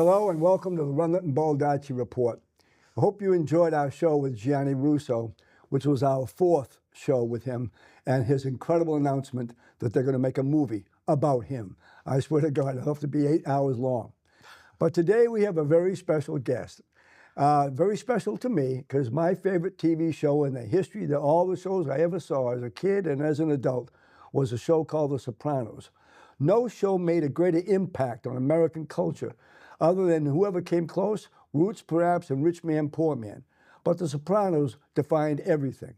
Hello and welcome to the Rundlett and Baldacci Report. I hope you enjoyed our show with Gianni Russo, which was our fourth show with him, and his incredible announcement that they're going to make a movie about him. I swear to God, it'll have to be 8 hours long. But today we have a very special guest. Very special to me because my favorite TV show in the history of all the shows I ever saw as a kid and as an adult was a show called The Sopranos. No show made a greater impact on American culture other than whoever came close, Roots perhaps, and Rich Man, Poor Man. But The Sopranos defined everything.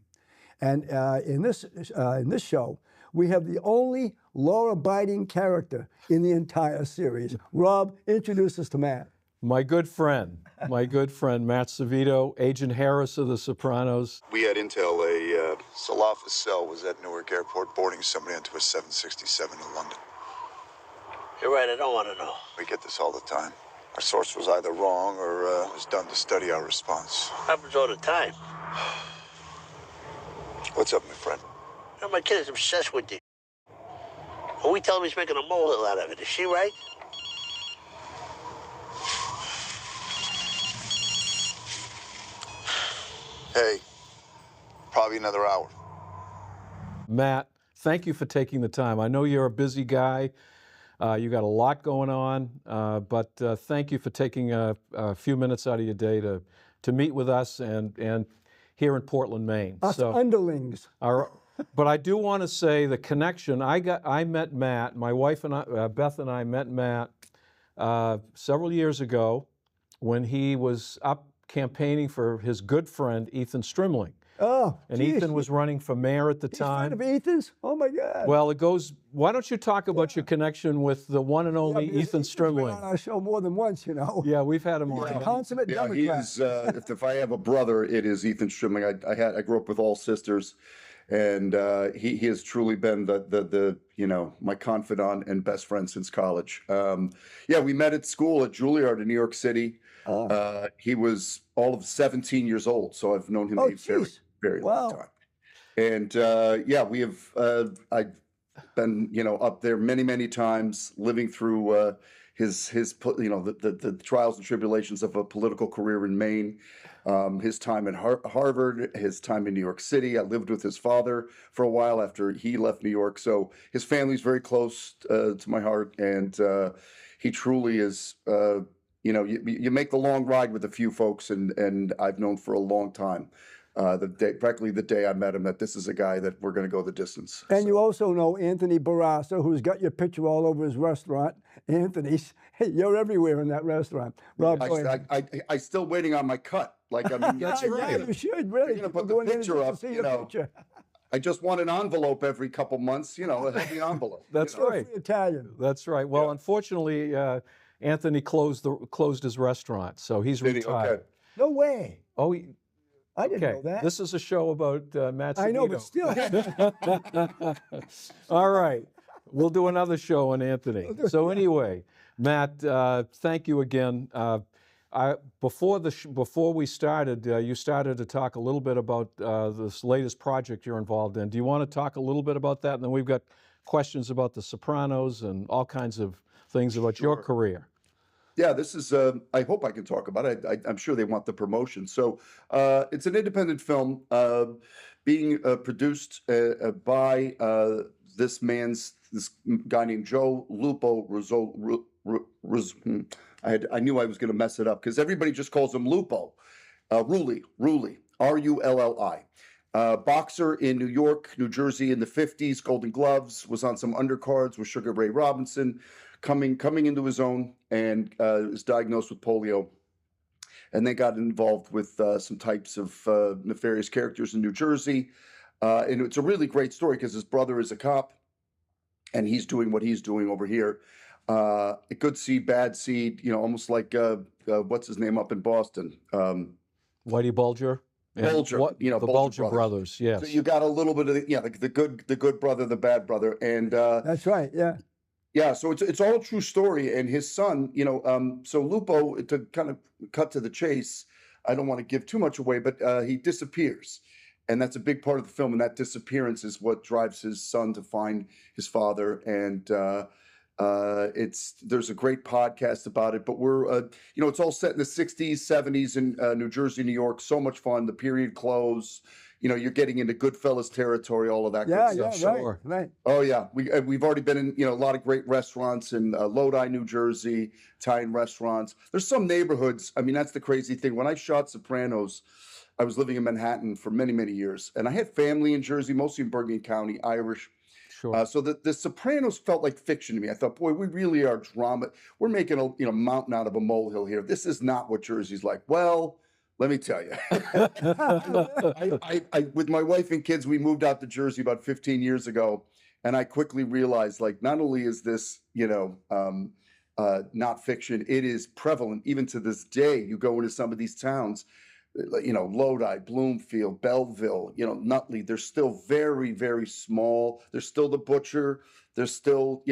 And in this show, we have the only law-abiding character in the entire series. Rob, introduce us to Matt. My good friend, Matt Servitto, Agent Harris of The Sopranos. We had intel a Salafis cell was at Newark Airport boarding somebody onto a 767 to London. You're right, I don't want to know. We get this all the time. Our source was either wrong or was done to study our response. Happens all the time. What's up, my friend? You know, my kid is obsessed with you. When we tell him he's making a molehill out of it, is she right? Hey, probably another hour. Matt, thank you for taking the time. I know you're a busy guy. You got a lot going on, but thank you for taking a few minutes out of your day to meet with us and here in Portland, Maine. Us underlings. But I do want to say the connection. I met Matt. My wife and I, Beth and I met Matt several years ago when he was up campaigning for his good friend Ethan Strimling. Oh, and geez. Ethan was running for mayor at the He's time. friend of Ethan's? Oh my God. Well, it goes. Why don't you talk about your connection with the one and only Ethan Ethan's been Strimling? on our show more than once, you know. Yeah, we've had him He's a on. consummate Yeah, Democrat. he is. If I have a brother, it is Ethan Strimling. I grew up with all sisters, and he has truly been the my confidant and best friend since college. Yeah, we met at school at Juilliard in New York City. He was all of 17 years old, so I've known him a very long time. And yeah, we have. I've been up there many times, living through his the trials and tribulations of a political career in Maine. His time at Harvard, his time in New York City. I lived with his father for a while after he left New York. So his family's very close to my heart, and he truly is. You make the long ride with a few folks, and I've known for a long time. Practically the day I met him, that this is a guy that we're going to go the distance. And you also know Anthony Barrasso, who's got your picture all over his restaurant. Anthony's, hey, you're everywhere in that restaurant. Rob, I still waiting on my cut. Like, I mean, That's yeah, right. you should really. You're gonna put People the going in picture just to up, see your picture. I just want an envelope every couple months, a heavy envelope. That's You're right. free Italian. That's right. Well, unfortunately, Anthony closed his restaurant, so he's retired. Okay. No way. Oh, I didn't okay. know that. This is a show about Matt Servitto. I know, but still. All right. We'll do another show on Anthony. So anyway, Matt, thank you again. Before we started, you started to talk a little bit about this latest project you're involved in. Do you want to talk a little bit about that? And then we've got questions about The Sopranos and all kinds of things about your career. Yeah, this is, I hope I can talk about it. I'm sure they want the promotion. So it's an independent film being produced by this guy named Joe Lupo I knew I was going to mess it up because everybody just calls him Lupo. Rulli, Rulli. Boxer in New York, New Jersey in the 50s, Golden Gloves, was on some undercards with Sugar Ray Robinson, coming into his own, and was diagnosed with polio. And they got involved with some types of nefarious characters in New Jersey. And it's a really great story because his brother is a cop, and he's doing what he's doing over here. A good seed, bad seed, almost like what's his name up in Boston? Whitey Bulger? Bulger, the Bulger brothers, yes. So you got a little bit of the good brother, the bad brother, and That's right, yeah. Yeah, so it's all a true story, and his son, so Lupo, to kind of cut to the chase, I don't want to give too much away, but he disappears, and that's a big part of the film, and that disappearance is what drives his son to find his father and There's a great podcast about it, but we're it's all set in the 60s, 70s in New Jersey, New York. So much fun. The period clothes. You're getting into Goodfellas territory, all of that Yeah, good yeah, stuff. right, Sure. right. Oh yeah, we've already been in a lot of great restaurants in Lodi, New Jersey, Italian restaurants. There's some neighborhoods. I mean, that's the crazy thing. When I shot Sopranos, I was living in Manhattan for many, many years, and I had family in Jersey, mostly in Bergen County, Irish. Sure. So the Sopranos felt like fiction to me. I thought, boy, we really are drama. We're making a mountain out of a molehill here. This is not what Jersey's like. Well, let me tell you, I with my wife and kids, we moved out to Jersey about 15 years ago, and I quickly realized, like, not only is this, not fiction, it is prevalent even to this day. You go into some of these towns, Lodi, Bloomfield, Belleville, Nutley, they're still very, very small. There's still the butcher. There's still,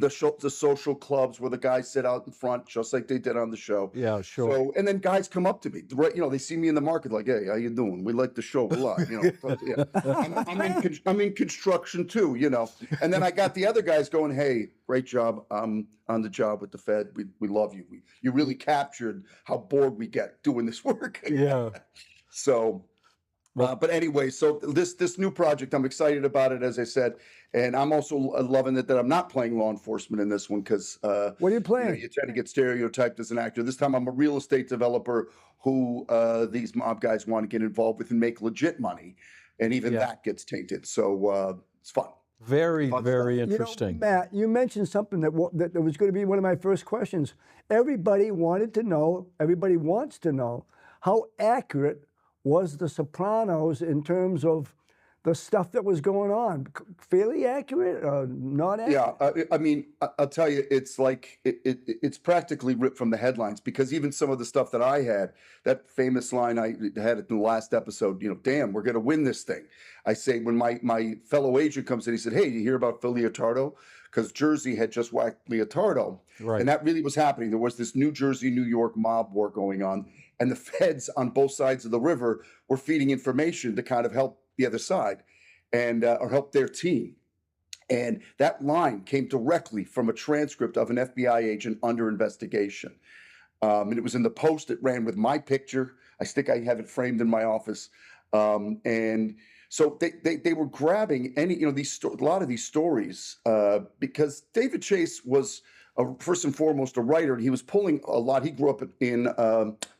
the social clubs where the guys sit out in front, just like they did on the show. Yeah, sure. So, and then guys come up to me, they see me in the market, like, hey, how you doing? We like the show a lot, Yeah. I'm in construction too, And then I got the other guys going, hey, great job. I'm on the job with the Fed. We love you. You really captured how bored we get doing this work. Yeah. So, but anyway, so this new project, I'm excited about it, as I said, and I'm also loving it that I'm not playing law enforcement in this one because What are you playing? you tend to get stereotyped as an actor. This time, I'm a real estate developer who these mob guys want to get involved with and make legit money, and even that gets tainted. So it's fun. Very, Fun very stuff. interesting. Matt, you mentioned something that was going to be one of my first questions. Everybody wanted to know, everybody wants to know, how accurate was The Sopranos in terms of the stuff that was going on? Fairly accurate, not accurate? Yeah, I mean, I'll tell you, it's like it's practically ripped from the headlines, because even some of the stuff that I had, that famous line I had in the last episode, damn, we're going to win this thing. I say, when my fellow agent comes in, he said, hey, you hear about Phil Leotardo? Because Jersey had just whacked Leotardo. Right. And that really was happening. There was this New Jersey, New York mob war going on, and the feds on both sides of the river were feeding information to kind of help the other side and or help their team. And that line came directly from a transcript of an FBI agent under investigation. And it was in the Post. It ran with my picture. I think I have it framed in my office. And so they were grabbing a lot of these stories because David Chase was first and foremost a writer. He was pulling a lot. He grew up in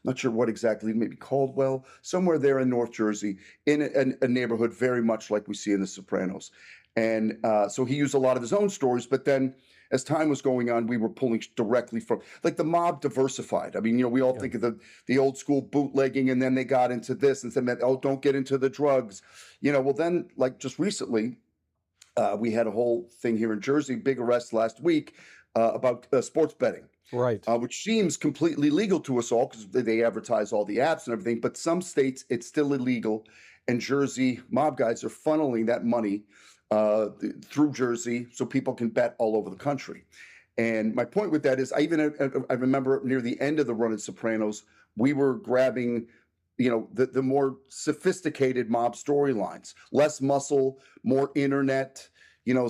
not sure what exactly, maybe Caldwell, somewhere there in North Jersey, in a neighborhood very much like we see in The Sopranos. And so he used a lot of his own stories, but then as time was going on, we were pulling directly from, like, the mob diversified. I mean, we all think of the old school bootlegging, and then they got into this and said, oh, don't get into the drugs. Well, then, like, just recently, we had a whole thing here in Jersey, big arrest last week about sports betting. Right. Which seems completely legal to us all because they advertise all the apps and everything. But some states, it's still illegal. And Jersey mob guys are funneling that money through Jersey so people can bet all over the country. And my point with that is, I remember near the end of the run in Sopranos, we were grabbing, the more sophisticated mob storylines, less muscle, more internet,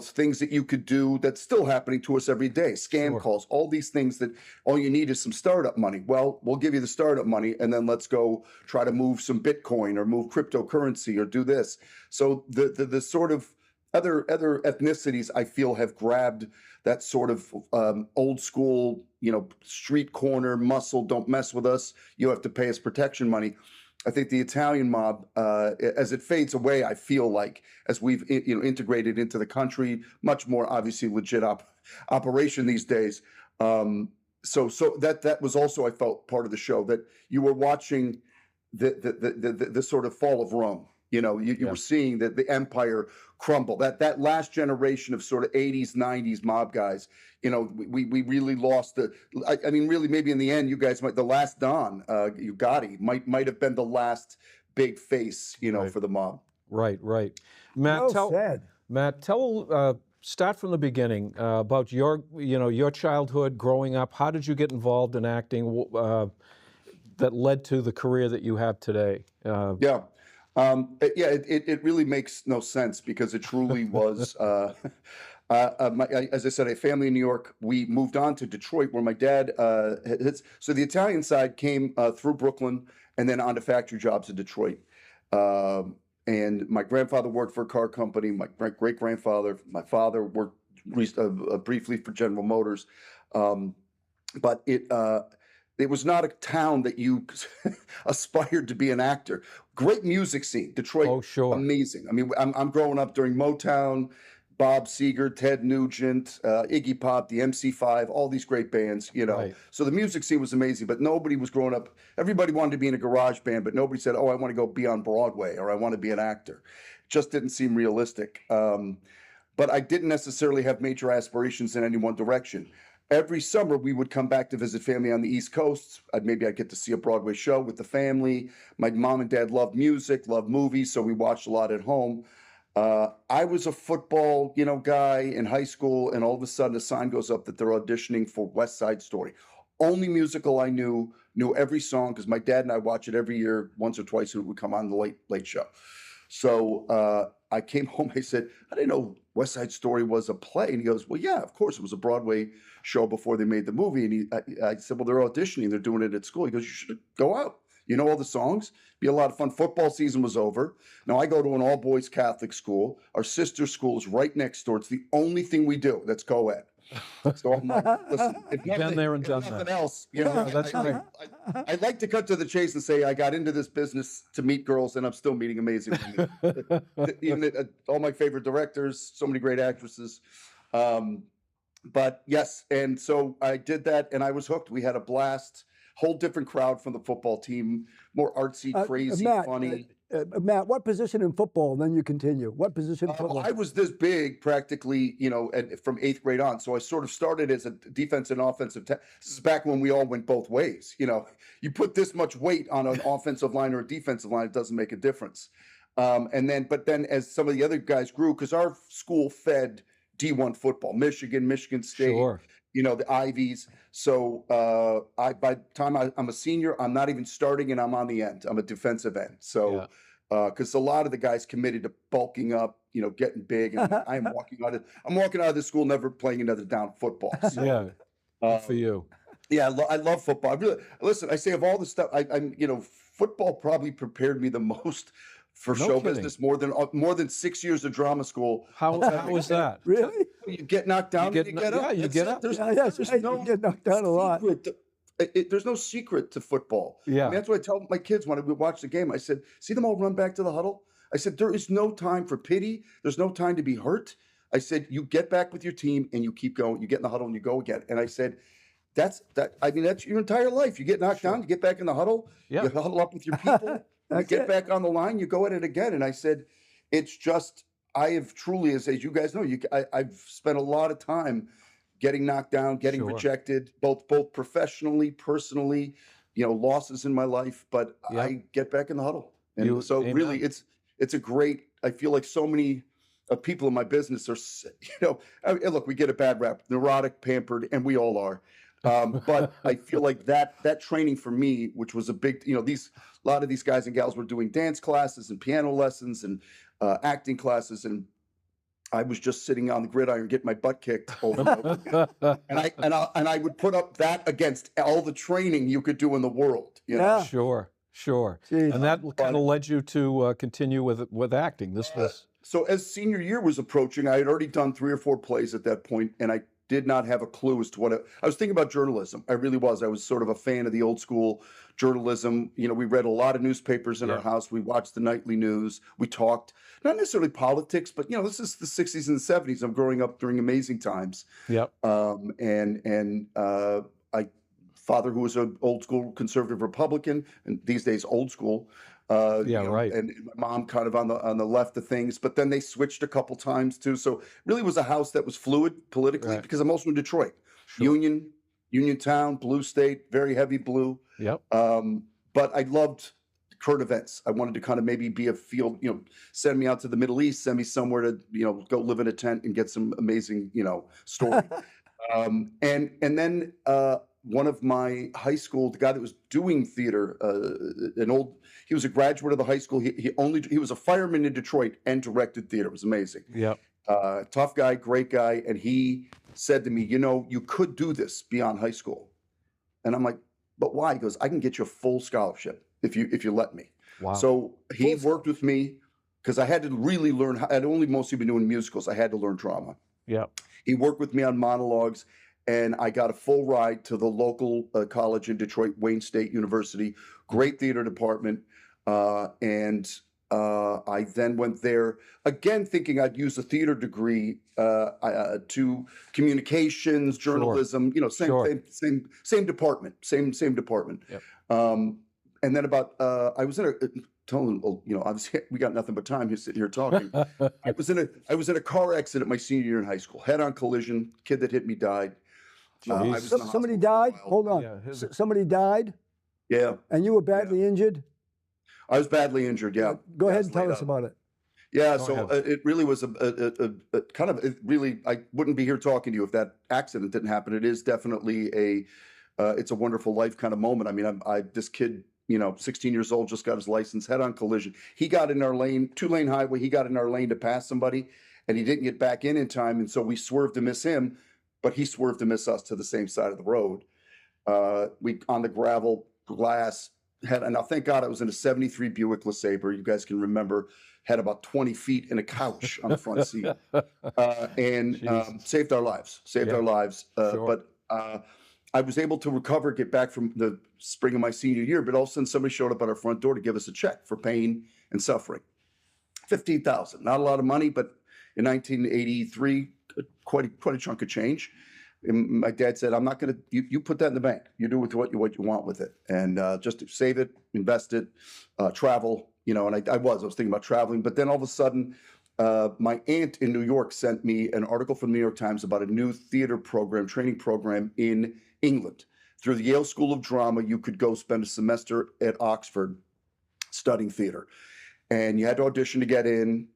things that you could do that's still happening to us every day. Scam calls, all these things that all you need is some startup money. Well, we'll give you the startup money, and then let's go try to move some Bitcoin or move cryptocurrency or do this. So the sort of other ethnicities, I feel, have grabbed that sort of old school, street corner muscle. Don't mess with us. You have to pay us protection money. I think the Italian mob, as it fades away, I feel like, as we've integrated into the country, much more obviously legit operation these days. So that was also, I felt, part of the show, that you were watching the sort of fall of Rome. You were seeing the empire crumble. That last generation of sort of 80s, 90s mob guys, we really lost I mean, really, maybe in the end, you guys the last Don, Gotti, might have been the last big face, for the mob. Right. Matt, Well said. Matt, start from the beginning about your childhood growing up. How did you get involved in acting that led to the career that you have today? It It really makes no sense, because it truly was. As I said, I have family in New York. We moved on to Detroit, where my dad. So the Italian side came through Brooklyn, and then on to factory jobs in Detroit. And my grandfather worked for a car company. My great grandfather, my father worked briefly for General Motors. But it was not a town that you aspired to be an actor. Great music scene, Detroit. Oh, sure. Amazing. I mean, I'm growing up during Motown, Bob Seger, Ted Nugent, Iggy Pop, the MC5, all these great bands, you know. Right. So the music scene was amazing, but nobody was growing up. Everybody wanted to be in a garage band, but nobody said, oh, I want to go be on Broadway or I want to be an actor. Just didn't seem realistic. But I didn't necessarily have major aspirations in any one direction. Every summer, we would come back to visit family on the East Coast. Maybe I'd get to see a Broadway show with the family. My mom and dad loved music, loved movies, so we watched a lot at home. I was a football, guy in high school, and all of a sudden a sign goes up that they're auditioning for West Side Story. Only musical I knew every song because my dad and I watch it every year, once or twice, and it would come on the late show. So I came home. I said, I didn't know West Side Story was a play. And he goes, well, yeah, of course. It was a Broadway show before they made the movie. And I said, well, they're auditioning. They're doing it at school. He goes, you should go out. You know all the songs. Be a lot of fun. Football season was over. Now I go to an all-boys Catholic school. Our sister school is right next door. It's the only thing we do that's co-ed. So I'm like, listen, if Been there and done nothing that. else, That's right. I like to cut to the chase and say I got into this business to meet girls, and I'm still meeting amazing women. Even all my favorite directors, so many great actresses. But yes, and so I did that, and I was hooked. We had a blast. Whole different crowd from the football team, more artsy, crazy, funny. Matt, what position in football? Then you continue. What position in football? I was this big practically, from 8th grade on. So I sort of started as a defensive and offensive. This is back when we all went both ways. You put this much weight on an offensive line or a defensive line, it doesn't make a difference. But then as some of the other guys grew, because our school fed D1 football, Michigan State. Sure. The Ivies. So by the time I'm a senior, I'm not even starting and I'm on the end. I'm a defensive end. So because a lot of the guys committed to bulking up, getting big. And I'm walking out of the school never playing another down football. So, Yeah. Good for you. Yeah, I love football. Listen, I say of all the stuff, football probably prepared me the most for show business, more than 6 years of drama school. How was that? Really? You get knocked down, you get up. Yeah, you get up. There's You get knocked down a lot. There's no secret to football. Yeah. I mean, that's what I tell my kids when we watch the game. I said, see them all run back to the huddle? I said, there is no time for pity. There's no time to be hurt. I said, you get back with your team and you keep going. You get in the huddle and you go again. And I said, that's your entire life. You get knocked down, you get back in the huddle, you huddle up with your people, you get back on the line, you go at it again. And I said, it's just, I have truly, as you guys know, I've spent a lot of time getting knocked down, getting rejected, both professionally, personally, losses in my life, but I get back in the huddle. And really it's a great, I feel like so many people in my business are, look, we get a bad rap, neurotic, pampered, and we all are. But I feel like that training for me, which was a big, a lot of these guys and gals were doing dance classes and piano lessons and acting classes, and I was just sitting on the gridiron getting my butt kicked over and over again. And I would put up that against all the training you could do in the world. Yeah. Sure. Jeez. And that kind of led you to continue with acting. This was so as senior year was approaching, I had already done 3 or 4 plays at that point, and I did not have a clue as to what I was thinking about journalism. I really was. I was sort of a fan of the old school journalism. We read a lot of newspapers in our house. We watched the nightly news. We talked, not necessarily politics, but this is the 60s and the 70s. I'm growing up during amazing times. Yep. Father who was an old school conservative Republican, and these days old school. Right. And my mom kind of on the left of things, but then they switched a couple times too. So really was a house that was fluid politically because I'm also in Detroit, Union Town, blue state, very heavy blue. Yep. But I loved current events. I wanted to kind of maybe be a field, send me out to the Middle East, send me somewhere to, go live in a tent and get some amazing, story. And then one of my high school, the guy that was doing theater, he was a graduate of the high school. He was a fireman in Detroit and directed theater. It was amazing. Yep. Tough guy, great guy. And he said to me, you know, you could do this beyond high school. And I'm like, but why? He goes, I can get you a full scholarship if you let me. Wow. So he worked with me because I had to really learn. I'd only mostly been doing musicals. I had to learn drama. Yeah. He worked with me on monologues, and I got a full ride to the local college in Detroit, Wayne State University. Great theater department. I then went there again, thinking I'd use a theater degree to communications, journalism. You know, same department, same department. Yep. And then I was in a telling, you know, obviously we got nothing but time here sitting here talking. I was in a car accident my senior year in high school, head-on collision. Kid that hit me died. I was in the Somebody hospital for a died? while. Hold on. Yeah, Somebody died? Yeah, And you were badly injured? I was badly injured. Yeah. Go ahead and Yes, tell laid us out. about it. Yeah, Go so ahead. it really was a kind of, it really, I wouldn't be here talking to you if that accident didn't happen. It is definitely it's a wonderful life kind of moment. I mean, this kid, you know, 16 years old, just got his license, head-on collision. He got in our lane, 2-lane highway. He got in our lane to pass somebody, and he didn't get back in time, and so we swerved to miss him, but he swerved to miss us to the same side of the road. We on the gravel glass. Now, thank God I was in a 73 Buick LeSabre. You guys can remember, had about 20 feet in a couch on the front seat, and saved our lives. Saved our lives. Sure. But I was able to recover, get back from the spring of my senior year. But all of a sudden, somebody showed up at our front door to give us a check for pain and suffering. $15,000. Not a lot of money, but in 1983, quite a chunk of change. And my dad said, I'm not going to, you put that in the bank. You do with what you want with it. And just to save it, invest it, travel, you know, and I was thinking about traveling. But then all of a sudden, my aunt in New York sent me an article from the New York Times about a new theater program, training program in England. Through the Yale School of Drama, you could go spend a semester at Oxford studying theater. And you had to audition to get in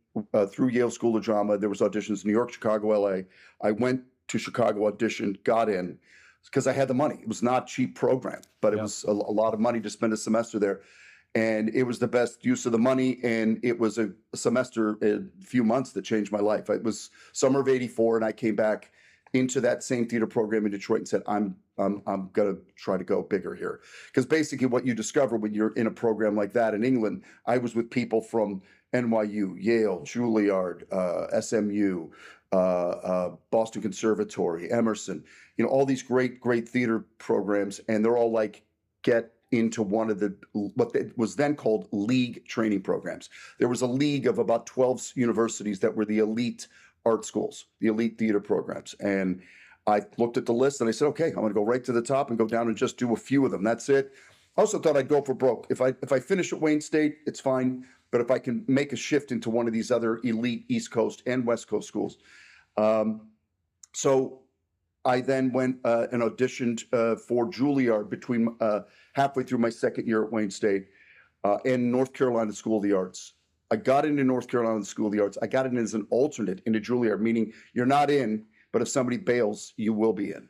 through Yale School of Drama. There was auditions in New York, Chicago, LA. I went to Chicago, auditioned, got in because I had the money. It was not a cheap program, but it was a lot of money to spend a semester there. And it was the best use of the money. And it was a semester, a few months that changed my life. It was summer of '84, and I came back into that same theater program in Detroit and said, I'm going to try to go bigger here. Because basically what you discover when you're in a program like that in England, I was with people from NYU, Yale, Juilliard, SMU, Boston Conservatory, Emerson, you know, all these great theater programs. And they're all like, get into one of the, what was then called league training programs. There was a league of about 12 universities that were the elite art schools, the elite theater programs. And I looked at the list and I said, okay, I'm going to go right to the top and go down and just do a few of them. That's it. I also thought I'd go for broke. If I finish at Wayne State, it's fine. But if I can make a shift into one of these other elite East Coast and West Coast schools. So I then went and auditioned for Juilliard between halfway through my second year at Wayne State and North Carolina School of the Arts. I got into North Carolina School of the Arts. I got in as an alternate into Juilliard, meaning you're not in, but if somebody bails, you will be in.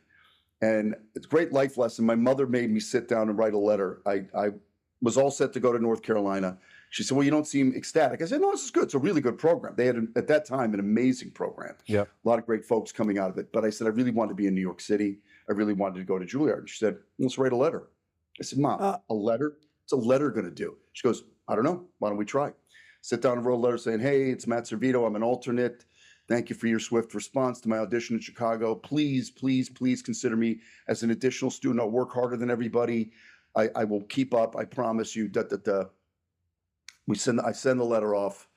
And it's a great life lesson. My mother made me sit down and write a letter. I was all set to go to North Carolina. She said, well, you don't seem ecstatic. I said, no, this is good. It's a really good program. They had, at that time, an amazing program. Yep. A lot of great folks coming out of it. But I said, I really wanted to be in New York City. I really wanted to go to Juilliard. And she said, let's write a letter. I said, Mom, a letter? What's a letter going to do? She goes, I don't know. Why don't we try? Sit down and wrote a letter saying, hey, it's Matt Servitto. I'm an alternate. Thank you for your swift response to my audition in Chicago. Please, please, please consider me as an additional student. I'll work harder than everybody. I will keep up. I promise you. I send the letter off.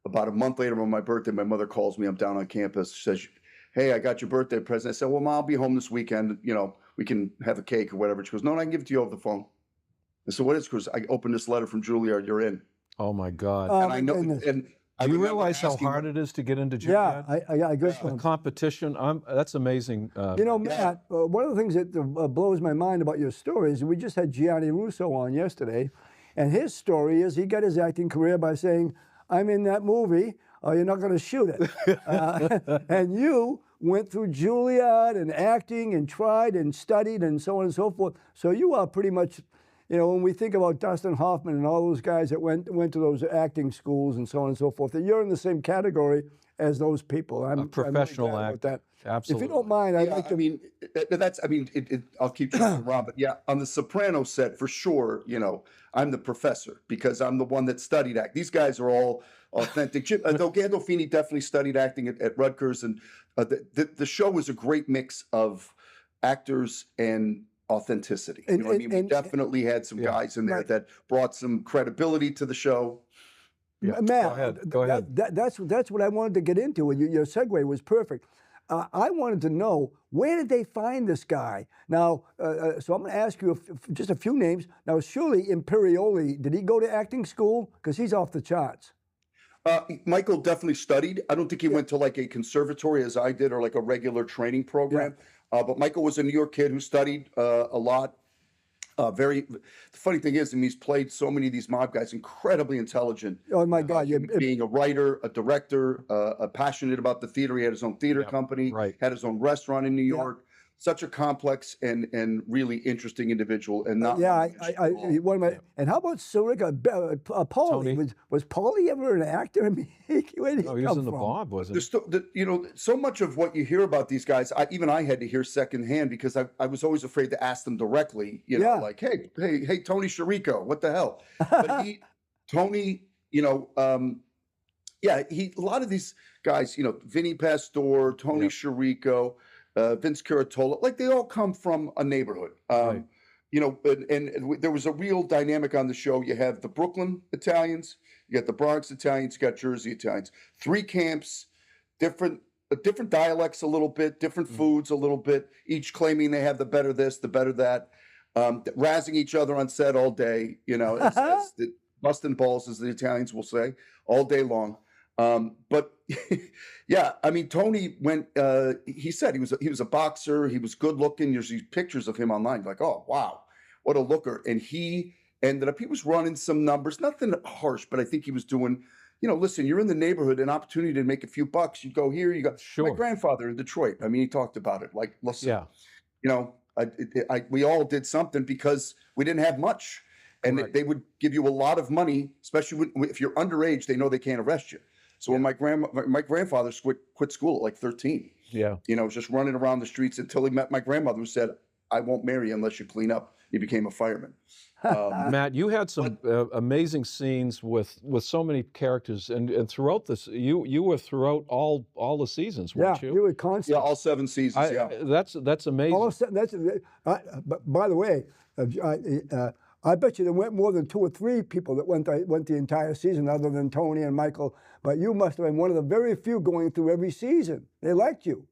About a month later on my birthday, my mother calls me. I'm down on campus. She says, hey, I got your birthday present. I said, well, Mom, I'll be home this weekend. You know, we can have a cake or whatever. She goes, no, I can give it to you over the phone. I said, what is it? Because I opened this letter from Juilliard. You're in. Oh my God. And I know. And do you realize how hard it is to get into Juilliard? Yeah, I guess The competition, that's amazing. You know, Matt, one of the things that blows my mind about your story is we just had Gianni Russo on yesterday, and his story is he got his acting career by saying, I'm in that movie, or you're not going to shoot it. And you went through Juilliard and acting and tried and studied and so on and so forth. So you are pretty much, you know, when we think about Dustin Hoffman and all those guys that went to those acting schools and so on and so forth, that you're in the same category as those people. I'm professional really glad about actor. that. Absolutely. If you don't mind, I'd Yeah, like to. I mean, I'll keep jumping around, but yeah, on the Soprano set for sure, I'm the professor because I'm the one that studied act. These guys are all authentic. Though Gandolfini definitely studied acting at Rutgers, and the show was a great mix of actors and authenticity. You know what I mean? We definitely had some guys in there Right. that brought some credibility to the show. Yeah. Matt, Go ahead. That's what I wanted to get into, and your segue was perfect. I wanted to know, where did they find this guy? Now, so I'm going to ask you just a few names. Now, surely Imperioli, did he go to acting school? Because he's off the charts. Michael definitely studied. I don't think he went to like a conservatory as I did or like a regular training program. But Michael was a New York kid who studied a lot. The funny thing is, he's played so many of these mob guys, incredibly intelligent. Oh my God! Being a writer, a director, passionate about the theater. He had his own theater company, right. Had his own restaurant in New York. Such a complex and really interesting individual, and not one of my. And how about Sirica? Paulie, was Paulie ever an actor? I mean, where did he he was come in the from? Bob, wasn't he? So much of what you hear about these guys, even I had to hear secondhand because I was always afraid to ask them directly. Like, hey, Tony Sirico, what the hell? But Tony, a lot of these guys, Vinny Pastore, Tony Sirico. Vince Curatola, like they all come from a neighborhood. Right. And there was a real dynamic on the show. You have the Brooklyn Italians, you got the Bronx Italians, you got Jersey Italians. 3 camps, different dialects a little bit, different foods a little bit, each claiming they have the better this, the better that, razzing each other on set all day, as busting balls, as the Italians will say, all day long. But yeah, I mean, Tony went, he said he was a boxer. He was good looking. There's these pictures of him online. Like, oh, wow, what a looker. And he ended up, he was running some numbers, nothing harsh, but I think he was doing, listen, you're in the neighborhood, an opportunity to make a few bucks. You go here, you got my grandfather in Detroit. I mean, he talked about it. Like, listen, we all did something because we didn't have much. And they would give you a lot of money, especially if you're underage, they know they can't arrest you. So when my grandfather quit school at like 13, was just running around the streets until he met my grandmother who said, I won't marry you unless you clean up. He became a fireman. Matt, you had some amazing scenes with so many characters, and throughout this, you were throughout all the seasons, weren't you? You were constant. Yeah, all 7 seasons. That's amazing. But by the way, I bet you there weren't more than 2 or 3 people that went the entire season, other than Tony and Michael. But you must have been one of the very few going through every season. They liked you.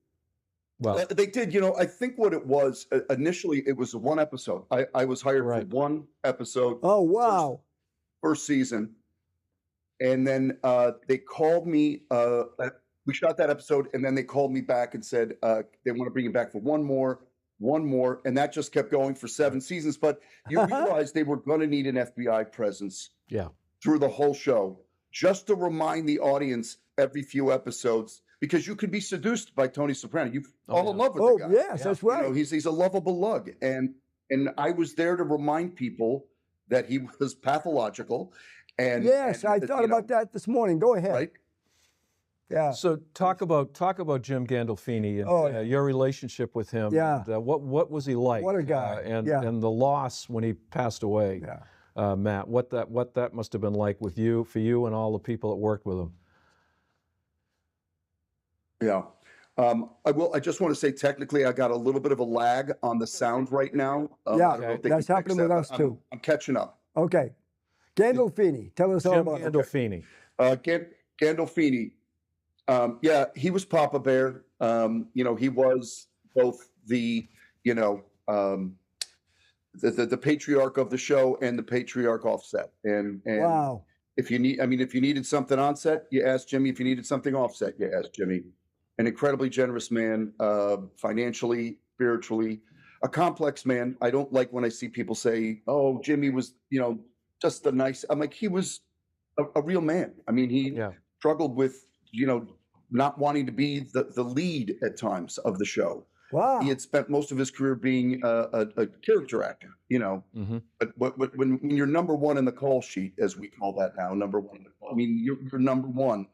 Well, they did. I think what it was initially, it was 1 episode. I was hired for 1 episode. Oh wow! First season, and then they called me. We shot that episode, and then they called me back and said they want to bring you back for one more, and that just kept going for 7 seasons. But you realized they were going to need an FBI presence through the whole show, just to remind the audience every few episodes, because you could be seduced by Tony Soprano. You fall in love with the guy. Oh yes, that's right. He's a lovable lug, and I was there to remind people that he was pathological. And yes, I thought about that this morning. Go ahead. Right. Yeah. So talk about Jim Gandolfini and your relationship with him. Yeah. And, what was he like? What a guy. And the loss when he passed away. Yeah. Matt, what that must have been like for you and all the people that worked with him. Yeah. I just want to say, technically, I got a little bit of a lag on the sound right now. That's happening with us too. I'm catching up. Okay. Gandolfini, tell us all about Jim Gandolfini. Gandolfini. He was Papa Bear. He was both the patriarch of the show and the patriarch offset. And wow. If you needed something on set, you asked Jimmy. If you needed something offset, you asked Jimmy. An incredibly generous man, financially, spiritually, a complex man. I don't like when I see people say, "Oh, Jimmy was, just the nice." I'm like, he was a real man. I mean, he struggled with, not wanting to be the lead at times of the show. Wow. He had spent most of his career being a character actor, Mm-hmm. But when you're number 1 in the call sheet, as we call that now, number 1 in the call, I mean, you're number 1.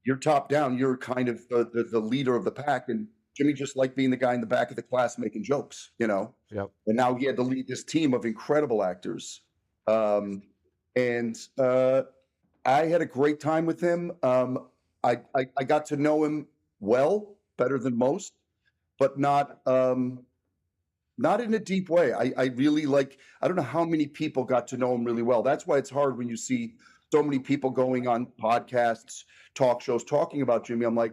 you're top down. You're kind of the leader of the pack, and Jimmy just liked being the guy in the back of the class making jokes, you know. Yep. And now he had to lead this team of incredible actors. And I had a great time with him. I got to know him well, better than most, but not in a deep way. I really I don't know how many people got to know him really well. That's why it's hard when you see so many people going on podcasts, talk shows, talking about Jimmy. I'm like,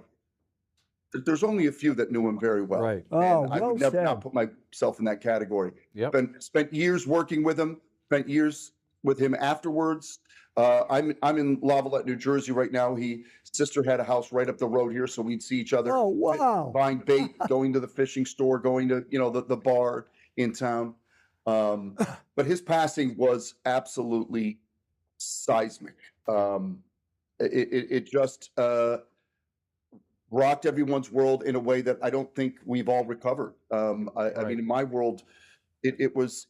there's only a few that knew him very well. Right. Oh, And I well would never said. not put myself in that category. Yep. Spent years working with him, spent years with him afterwards. I'm in Lavallette, New Jersey right now. His sister had a house right up the road here, so we'd see each other. Oh, wow. Buying bait, going to the fishing store, going to the bar in town. But his passing was absolutely seismic. It just rocked everyone's world in a way that I don't think we've all recovered. I mean, in my world, it was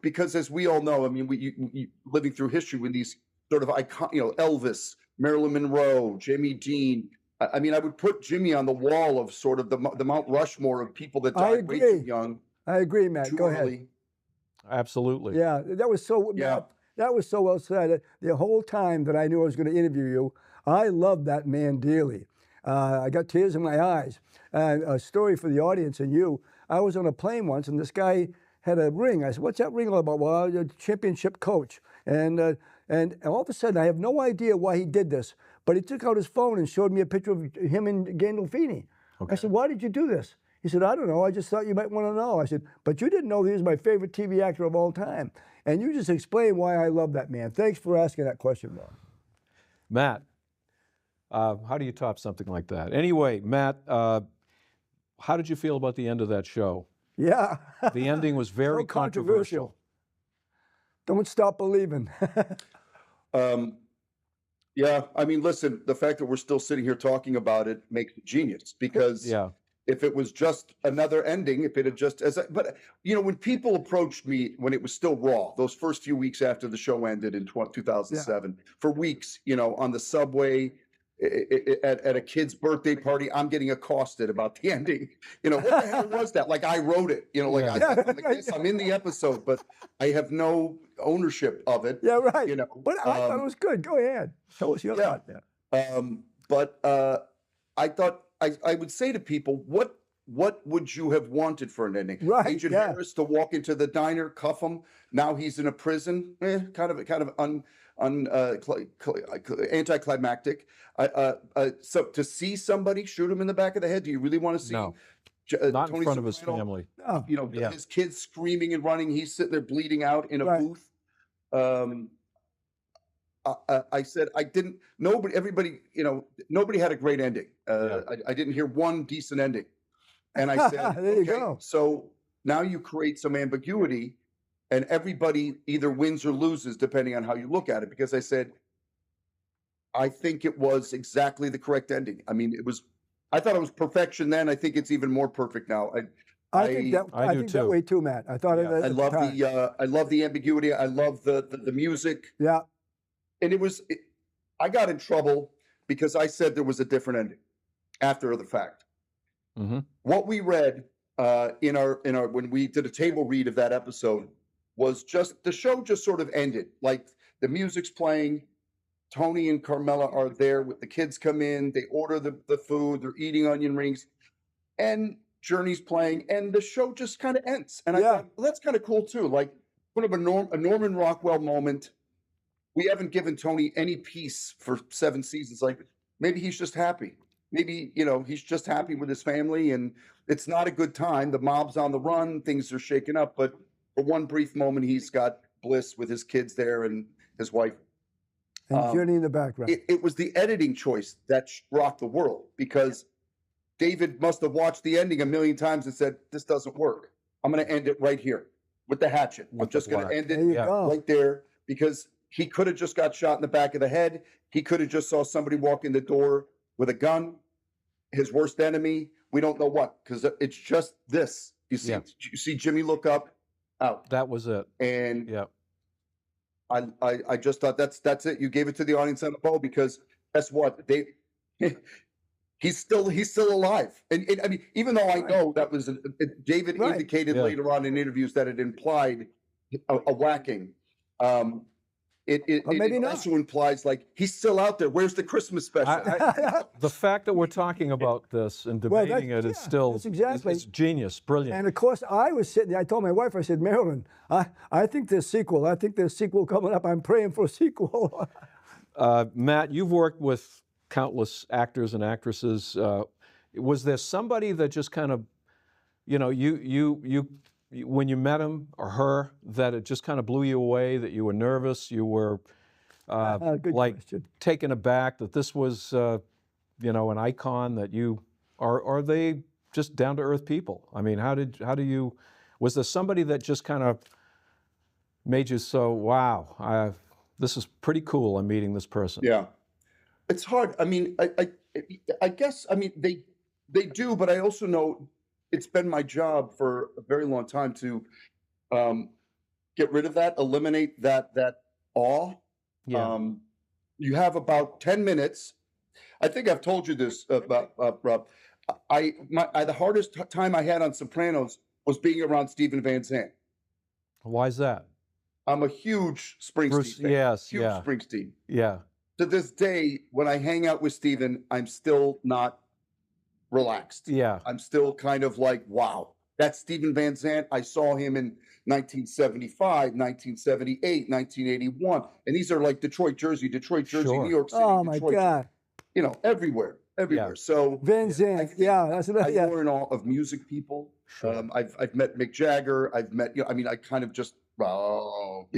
because, as we all know, I mean, we living through history with these sort of icon, Elvis, Marilyn Monroe, Jamie Dean. I mean, I would put Jimmy on the wall of sort of the Mount Rushmore of people that I died way too agree. young, I agree, Matt. too Go ahead. early. Absolutely. Yeah, that was so. Yeah. Matt, that was so well said. The whole time that I knew I was going to interview you, I loved that man dearly. I got tears in my eyes. And a story for the audience and you. I was on a plane once, and this guy had a ring. I said, "What's that ring all about?" "Well, I'm a championship coach." And all of a sudden, I have no idea why he did this, but he took out his phone and showed me a picture of him and Gandolfini. I said, "Why did you do this?" He said, "I don't know. I just thought you might want to know." I said, "But you didn't know he was my favorite TV actor of all time." And you just explained why I love that man. Thanks for asking that question, Ron. Matt, how do you top something like that? Anyway, Matt, how did you feel about the end of that show? Yeah. The ending was very So controversial. Don't stop believing. Yeah, I mean, listen, the fact that we're still sitting here talking about it makes it genius, because Yeah. if it was just another ending, if it had just but when people approached me when it was still raw, those first few weeks after the show ended in 2007, for weeks, on the subway, at a kid's birthday party, I'm getting accosted about the ending. What the hell was that? Like, I wrote it, I'm in the episode, but I have no ownership of it. Yeah, right. But I thought it was good. Go ahead. Tell us your thought there. But I thought I would say to people, what would you have wanted for an ending? Right, Agent yeah. Harris to walk into the diner, cuff him. Now he's in a prison. Kind of anticlimactic. So to see somebody shoot him in the back of the head, do you really want to see? No. Not in Tony front of his Soprano, family. Oh, Yeah. his kids screaming and running. He's sitting there bleeding out in a Right. booth. I said nobody had a great ending. I didn't hear one decent ending. And I said, There you okay, go. so now you create some ambiguity, and everybody either wins or loses depending on how you look at it. Because I said, I think it was exactly the correct ending. I mean, I thought it was perfection then. I think it's even more perfect now. I think that too. way too, Matt. I thought Yeah. it. I love the ambiguity. I love the music. Yeah. And I got in trouble because I said there was a different ending after the fact. Mm-hmm. What we read in our when we did a table read of that episode was just the show just sort of ended. Like, the music's playing, Tony and Carmela are there with the kids, come in, they order the food, they're eating onion rings, and Journey's playing, and the show just kind of ends. And I thought, well, that's kind of cool too. Like, sort of a Norman Rockwell moment. We haven't given Tony any peace for 7 seasons. Like, maybe he's just happy. Maybe, he's just happy with his family, and it's not a good time. The mob's on the run, things are shaking up, but for one brief moment, he's got bliss with his kids there and his wife. And Journey in the background. It was the editing choice that rocked the world, because David must have watched the ending a million times and said, this doesn't work. I'm going to end it right here with the hatchet. I'm just going to end There you it go. right there, because he could have just got shot in the back of the head. He could have just saw somebody walk in the door with a gun, his worst enemy. We don't know what, because it's just this. You see Jimmy look up, out. That was it. And Yeah. I just thought that's it. You gave it to the audience on the bow, because guess what? He's still alive. And I mean, even though I know that was David Right. indicated Yeah. later on in interviews that it implied a whacking. It maybe not. also implies like he's still out there. Where's the Christmas special? The fact that we're talking about this and Well, debating it is yeah, still that's exactly- it's genius, brilliant. And of course, I was sitting there. I told my wife, I said, Marilyn, I think there's sequel. I think there's sequel coming up. I'm praying for a sequel. Matt, you've worked with countless actors and actresses. Was there somebody that just kind of, you know, you when you met him or her, that it just kind of blew you away, that you were nervous, you were Good like question. taken aback that this was, you know, an icon that you, are they just down to earth people? I mean, was there somebody that just kind of made you so, wow, this is pretty cool, I'm meeting this person? Yeah, it's hard. I mean, I guess, I mean, they do, but I also know it's been my job for a very long time to get rid of that, eliminate that awe. Yeah. You have about 10 minutes. I think I've told you this about Rob. The hardest time I had on Sopranos was being around Steven Van Zandt. Why is that? I'm a huge Springsteen Bruce, fan. yes, Huge yeah. Springsteen. Yeah. To this day, when I hang out with Steven, I'm still not relaxed. Yeah. I'm still kind of like, wow, that's Steven Van Zandt. I saw him in 1975, 1978, 1981. And these are like Detroit, Jersey, Sure. New York City, Oh my Detroit, God. you know, everywhere. So Van Zandt. Yeah, that's what I'm more in awe of music people. Sure. I've met Mick Jagger. I've met, you know, I mean, I kind of just, you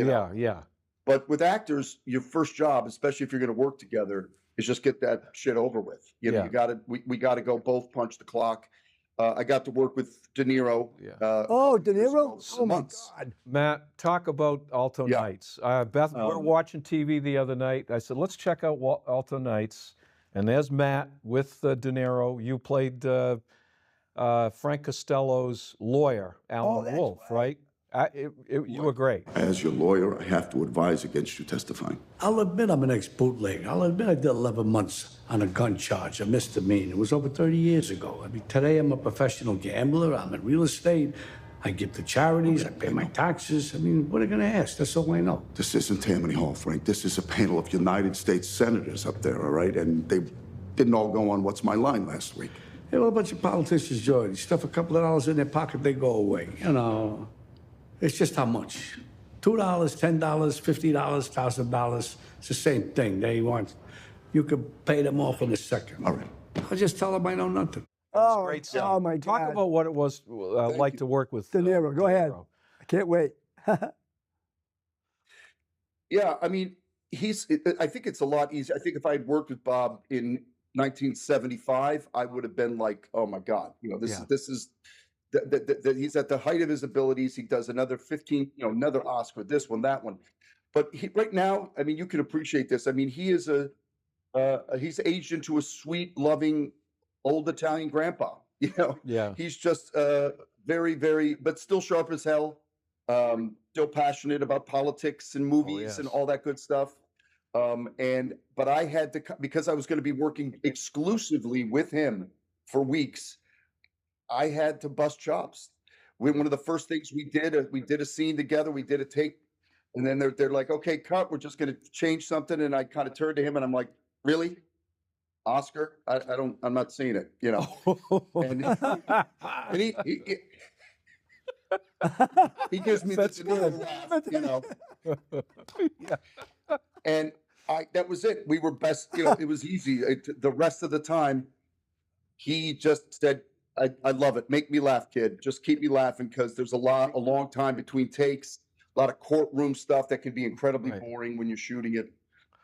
know. Yeah. But with actors, your first job, especially if you're going to work together, is just get that shit over with. You know, Yeah. we got to go both punch the clock. I got to work with De Niro. Yeah. Oh, De years Niro? ago, Oh my months. God. Matt, talk about Alto Yeah. Nights. Beth, we're watching TV the other night. I said, let's check out Alto Nights. And there's Matt with De Niro. You played Frank Costello's lawyer, Alan that's Wolfe, right? You were great. As your lawyer, I have to advise against you testifying. I'll admit I'm an ex-bootlegger. I'll admit I did 11 months on a gun charge, a misdemeanor. It was over 30 years ago. I mean, today I'm a professional gambler. I'm in real estate. I give to charities. I pay my taxes. I mean, what are they going to ask? That's all I know. This isn't Tammany Hall, Frank. This is a panel of United States senators up there, all right? And they didn't all go on What's My Line last week. Hey, well, a bunch of politicians, Joe. You stuff a couple of dollars in their pocket, they go away. You know, it's just how much? $2, $10, $50, $1,000. It's the same thing. You could pay them off in a second. All right. I'll just tell them I know nothing. Oh, Great oh my Talk God. about what it was like to work with De Niro. Go ahead. I can't wait. Yeah, I mean, I think it's a lot easier. I think if I had worked with Bob in 1975, I would have been like, oh my God, you know, this is he's at the height of his abilities. He does another 15, you know, another Oscar, this one, that one. But right now, I mean, you can appreciate this. I mean, he's aged into a sweet, loving, old Italian grandpa. You know, Yeah. he's just very, very, but still sharp as hell. Still passionate about politics and movies and yes. all that good stuff. But I had to, because I was going to be working exclusively with him for weeks, I had to bust chops. One of the first things we did a scene together. We did a take, and then they're like, "Okay, cut. We're just going to change something." And I kind of turned to him, and I'm like, "Really, Oscar? I'm not seeing it." You know. And he gives me That's the De Niro laugh, you know. And that was it. We were best, you know, it was easy. The rest of the time, he just said, I love it. Make me laugh, kid. Just keep me laughing, because there's a long time between takes, a lot of courtroom stuff that can be incredibly boring when you're shooting it.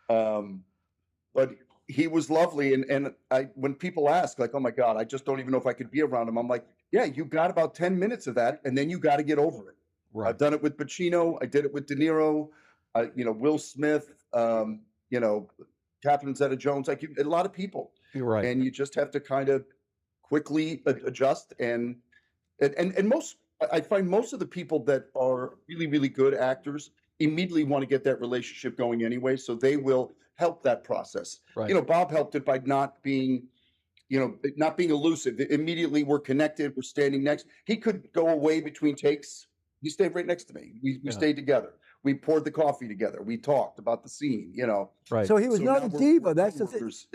But he was lovely. And when people ask, like, oh my God, I just don't even know if I could be around him. I'm like, yeah, you got about 10 minutes of that, and then you got to get over it. Right. I've done it with Pacino. I did it with De Niro. You know, Will Smith. You know, Catherine Zeta-Jones. Like a lot of people. You're right. And you just have to kind of quickly adjust. And most, I find most of the people that are really, really good actors immediately want to get that relationship going anyway, so they will help that process. Right. You know, Bob helped it by not being, not being elusive. Immediately we're connected, we're standing next. He could go away between takes. He stayed right next to me. We Yeah. stayed together. We poured the coffee together. We talked about the scene, Right. So he was So not now a we're diva. That's the thing. coworkers.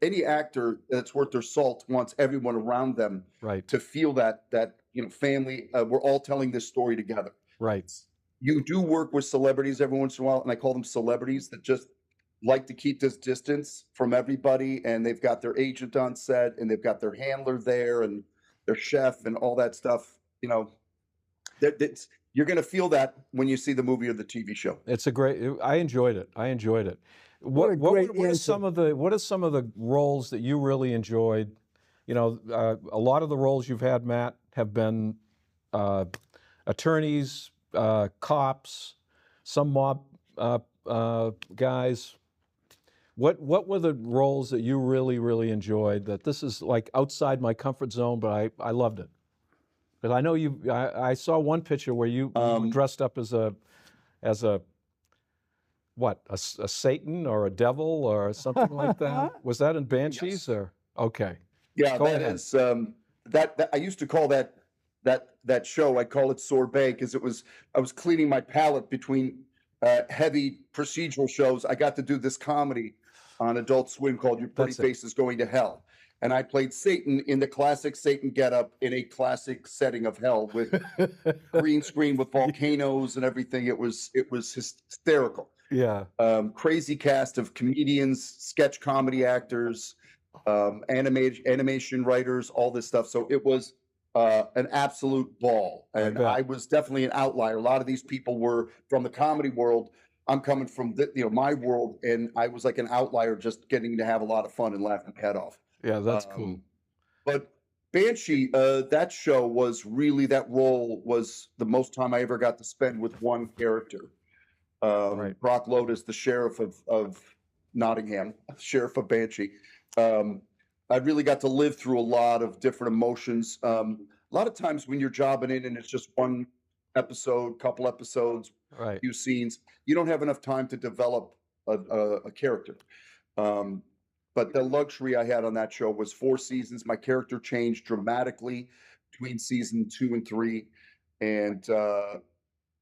Any actor that's worth their salt wants everyone around them Right. to feel that family. We're all telling this story together. Right. You do work with celebrities every once in a while, and I call them celebrities that just like to keep this distance from everybody, and they've got their agent on set, and they've got their handler there, and their chef, and all that stuff. You're going to feel that when you see the movie or the TV show. It's a great. I enjoyed it. What a great What are answer. some of the roles that you really enjoyed? A lot of the roles you've had, Matt, have been attorneys, cops, some mob guys. What were the roles that you really enjoyed? That this is like outside my comfort zone, but I loved it. Because I know I saw one picture where you were dressed up as a Satan or a devil or something like that. Was that in Banshees or okay? Yeah, Go that ahead. is that I used to call that show. I call it sorbet because I was cleaning my palate between heavy procedural shows. I got to do this comedy on Adult Swim called Your Pretty That's it. Face is Going to Hell. And I played Satan in the classic Satan getup in a classic setting of hell with green screen with volcanoes and everything. It was hysterical. Yeah. Crazy cast of comedians, sketch comedy actors, animation writers, all this stuff. So it was an absolute ball. And bet. I was definitely an outlier. A lot of these people were from the comedy world. I'm coming from my world, and I was like an outlier, just getting to have a lot of fun and laughing my head off. Yeah, that's cool. But Banshee, that show was really, that role was the most time I ever got to spend with one character. Right. Brock Lotus, the sheriff of Nottingham, sheriff of Banshee. I really got to live through a lot of different emotions. A lot of times when you're jobbing in and it's just one episode, couple episodes, Right. few scenes, you don't have enough time to develop a character. But the luxury I had on that show was 4 seasons. My character changed dramatically between season 2 and 3, and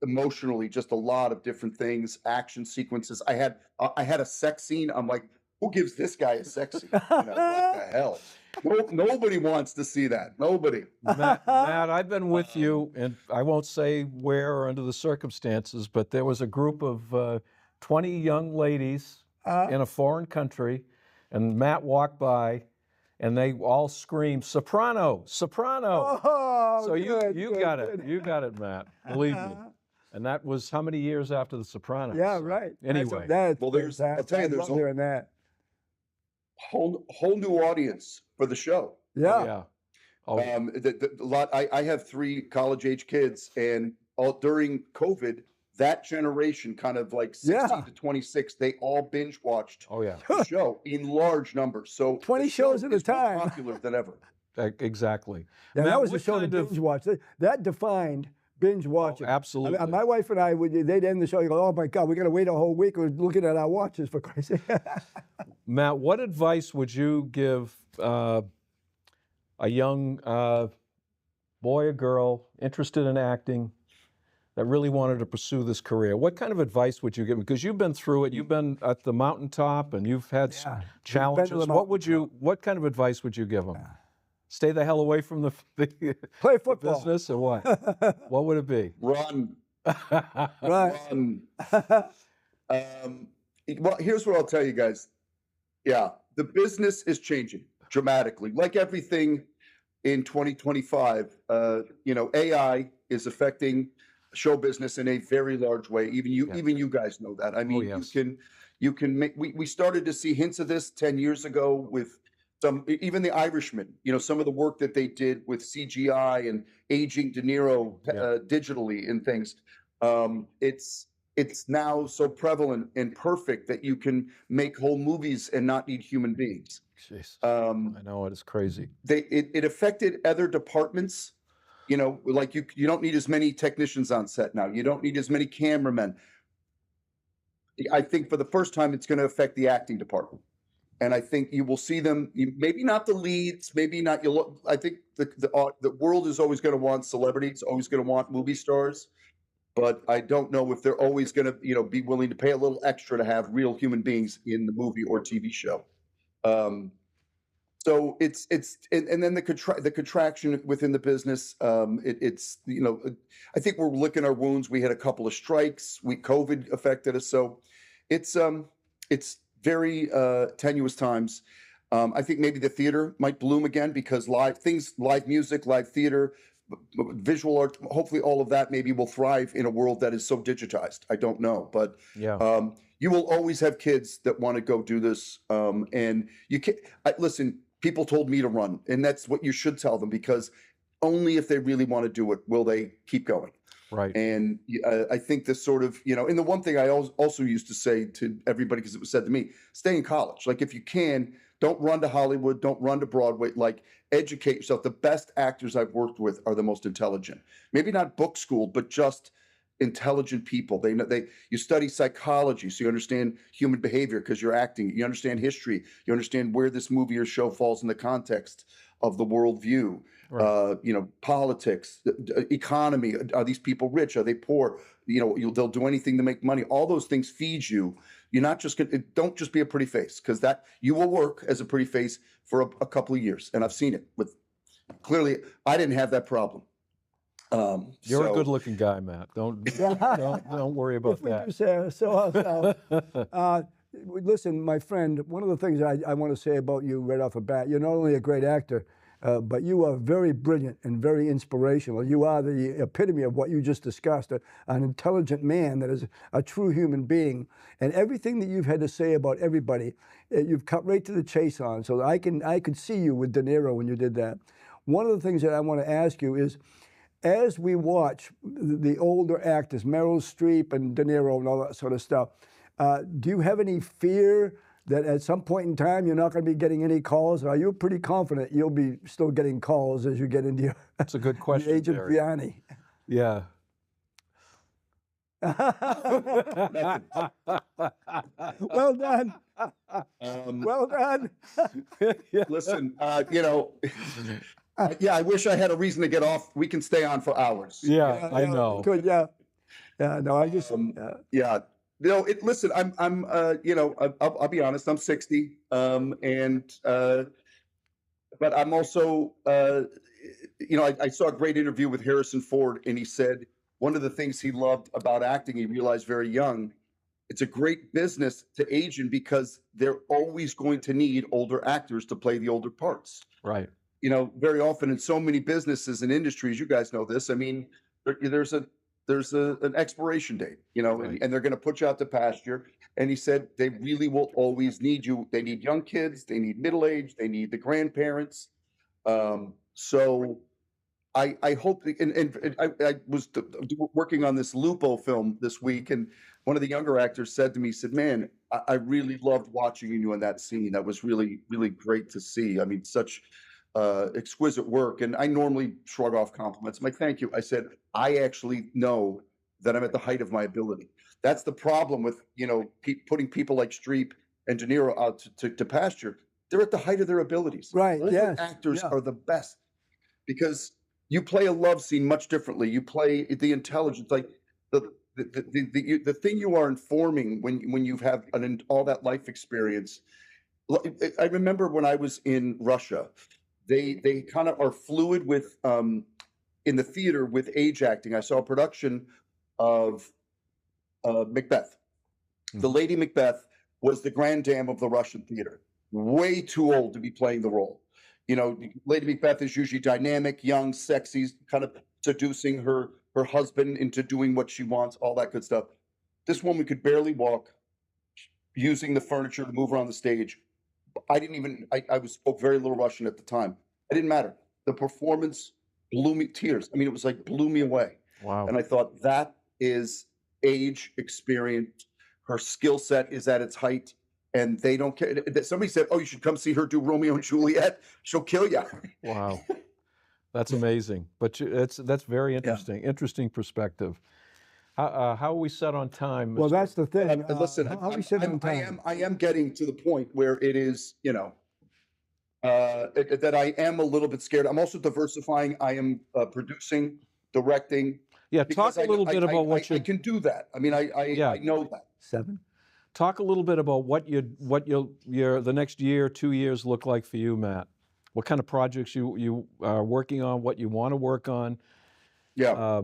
emotionally, just a lot of different things, action sequences. I had a sex scene. I'm like, who gives this guy a sex scene? What the hell? Nobody wants to see that. Nobody. Matt, I've been with you, and I won't say where or under the circumstances, but there was a group of 20 young ladies in a foreign country, and Matt walked by, and they all screamed, "Soprano, soprano!" Oh, So good, you good, got good. it, you got it, Matt. Believe me. And that was how many years after The Sopranos? Yeah, right. Anyway. That's Well, there's- I'll fantastic. tell you, I there's love hearing that. Whole new audience for the show. Yeah. Yeah. Oh, A lot. I have 3 college-age kids, and during COVID, that generation, kind of like 16 to 26, they all binge watched oh yeah. the show in large numbers. So 20 the show shows at a is more time. popular than ever. Exactly. Yeah, Matt, that was the what show to kind of- binge watch. That defined binge watching. absolutely. I mean, my wife and I they'd end the show. You go, oh my God, we got to wait a whole week. We're looking at our watches for Christ's sake. Matt, what advice would you give a young boy or girl interested in acting that really wanted to pursue this career? What kind of advice would you give? Because you've been through it. You've been at the mountaintop, and you've had Yeah, we've been to challenges. the What kind of advice would you give them? Stay the hell away from the Play football. business, or what? What would it be? Run, Right. run. Well, here's what I'll tell you guys. Yeah, the business is changing dramatically. Like everything in 2025, AI is affecting show business in a very large way. Even you guys know that. I mean, yes. you can make. We started to see hints of this 10 years ago with even The Irishman. Some of the work that they did with CGI and aging De Niro digitally and things. It's now so prevalent and perfect that you can make whole movies and not need human beings. Jeez. I know it is crazy. It affected other departments. Like you don't need as many technicians on set now. You don't need as many cameramen. I think for the first time, it's going to affect the acting department. And I think you will see them, maybe not the leads, maybe not, I think the world is always going to want celebrities, always going to want movie stars. But I don't know if they're always going to, be willing to pay a little extra to have real human beings in the movie or TV show. So and then the contraction within the business. I think we're licking our wounds. We had a couple of strikes. COVID affected us, so it's very tenuous times. I think maybe the theater might bloom again because live music, live theater, visual art, hopefully all of that maybe will thrive in a world that is so digitized. I don't know, but you will always have kids that want to go do this. And you can't, listen, people told me to run, and that's what you should tell them, because only if they really want to do it will they keep going. Right. And I think this sort of, and the one thing I also used to say to everybody, because it was said to me, stay in college. Like, if you can, don't run to Hollywood, don't run to Broadway, like, educate yourself. The best actors I've worked with are the most intelligent. Maybe not book schooled, but just intelligent people. You study psychology, so you understand human behavior because you're acting. You understand history. You understand where this movie or show falls in the context of the worldview. Right. Politics, economy. Are these people rich? Are they poor? They'll do anything to make money. All those things feed you. You're not just going to, don't just be a pretty face, because that you will work as a pretty face for a couple of years. And I've seen it clearly, I didn't have that problem. You're a good-looking guy, Matt. Don't worry about that. Listen, my friend, one of the things I want to say about you right off the bat, you're not only a great actor, but you are very brilliant and very inspirational. You are the epitome of what you just discussed, an intelligent man that is a true human being. And everything that you've had to say about everybody, you've cut right to the chase on. So I could see you with De Niro when you did that. One of the things that I want to ask you is, as we watch the older actors, Meryl Streep and De Niro and all that sort of stuff, do you have any fear that at some point in time you're not going to be getting any calls? Or are you pretty confident you'll be still getting calls as you get into your That's a good question, Agent Vianney? Yeah. Well done. Well done. Listen, I wish I had a reason to get off. We can stay on for hours. Yeah, I know. Good, yeah. No, I just. Listen, I'll be honest. I'm 60, but I'm also, I saw a great interview with Harrison Ford, and he said one of the things he loved about acting, he realized very young, it's a great business to age in because they're always going to need older actors to play the older parts. Right. Very often in so many businesses and industries, you guys know this. I mean, there's an expiration date, right. And they're going to put you out to pasture. And he said they really will always need you. They need young kids. They need middle-aged. They need the grandparents. So I hope, and I was working on this Lupo film this week, and one of the younger actors said to me, he said, man, I really loved watching you in that scene. That was really, really great to see. I mean, such exquisite work. And I normally shrug off compliments. I'm like, thank you. I said, I actually know that I'm at the height of my ability. That's the problem with, putting people like Streep and De Niro out to pasture. They're at the height of their abilities. Right. Yes. Actors are the best because you play a love scene much differently. You play the intelligence, like the thing you are informing when you have all that life experience. I remember when I was in Russia, they kind of are fluid with in the theater with age acting. I saw a production of Macbeth. The Lady Macbeth was the grand dame of the Russian theater. Way too old to be playing the role. Lady Macbeth is usually dynamic, young, sexy, kind of seducing her husband into doing what she wants, all that good stuff. This woman could barely walk, using the furniture to move around the stage. I spoke very little Russian at the time. It didn't matter. The performance blew me tears. I mean, it was like blew me away. Wow. And I thought that is age, experience. Her skill set is at its height, and they don't care. Somebody said, "Oh, you should come see her do Romeo and Juliet. She'll kill you." Wow, that's amazing. But that's very interesting. Yeah. Interesting perspective. How are we set on time? Well, Mr. that's the thing. Listen, how are we sitting on time? I am getting to the point where it is, you know, that I am a little bit scared. I'm also diversifying. I am producing, directing. Yeah, because talk a little bit about what I you. can do that. I mean, Yeah. I know that. 7? Talk a little bit about what your the next year, 2 years look like for you, Matt. What kind of projects you are working on? What you want to work on? Yeah.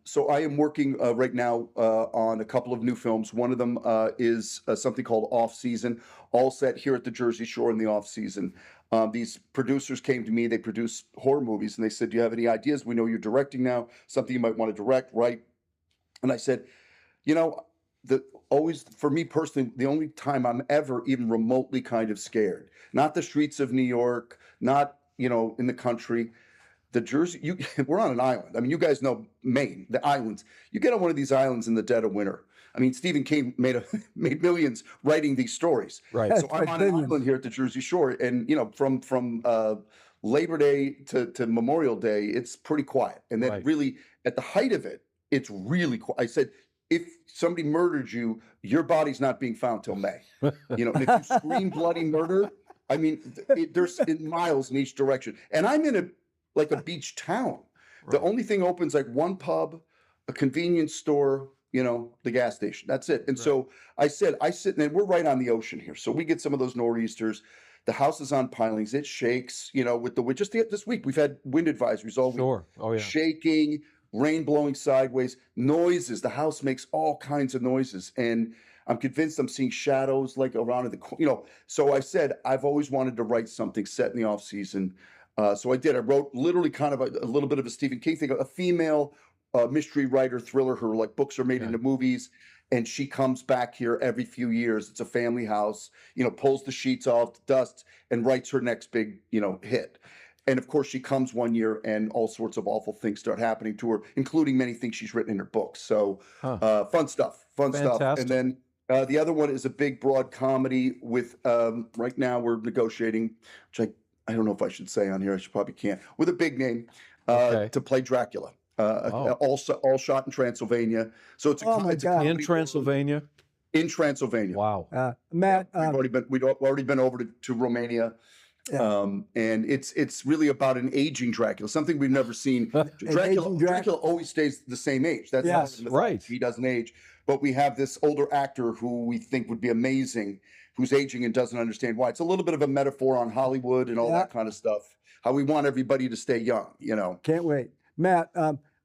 So I am working right now on a couple of new films. One of them is something called Off Season, all set here at the Jersey Shore in the off season. These producers came to me. They produce horror movies, and they said, "Do you have any ideas? We know you're directing now. Something you might want to direct, right?" And I said, "You know, always for me personally, the only time I'm ever even remotely kind of scared, not the streets of New York, not in the country." The Jersey, we're on an island. I mean, you guys know Maine, the islands. You get on one of these islands in the dead of winter. I mean, Stephen King made millions writing these stories. Right. So I'm on an island here at the Jersey Shore, and from Labor Day to Memorial Day, it's pretty quiet. And then Right. really, at the height of it, it's really quiet. I said, if somebody murdered you, your body's not being found till May. And if you scream bloody murder, I mean, there's miles in each direction. And I'm in a beach town. Right. The only thing opens like one pub, a convenience store, the gas station. That's it. And so I said, and we're right on the ocean here. So we get some of those nor'easters. The house is on pilings. It shakes, with the wind. Just this week, we've had wind advisories all week. Sure. Oh, yeah. Shaking, rain blowing sideways, noises. The house makes all kinds of noises. And I'm convinced I'm seeing shadows like around in the, So I said, I've always wanted to write something set in the off season. So I did. I wrote literally kind of a little bit of a Stephen King thing, a female mystery writer, thriller. Her books are made into movies, and she comes back here every few years. It's a family house, pulls the sheets off, dust, and writes her next big, hit. And of course, she comes one year, and all sorts of awful things start happening to her, including many things she's written in her books. So fun stuff. Fantastic. And then the other one is a big, broad comedy with. Right now, we're negotiating, which I don't know if I should say on here. I probably can't. With a big name to play Dracula. All shot in Transylvania. So it's it's a in Transylvania. In Transylvania. Wow. Matt, we've already been over to Romania. Yeah. And it's really about an aging Dracula, something we've never seen. Dracula always stays the same age. That's right. He doesn't age. But we have this older actor who we think would be amazing, who's aging and doesn't understand why. It's a little bit of a metaphor on Hollywood and all that kind of stuff. How we want everybody to stay young, Can't wait. Matt,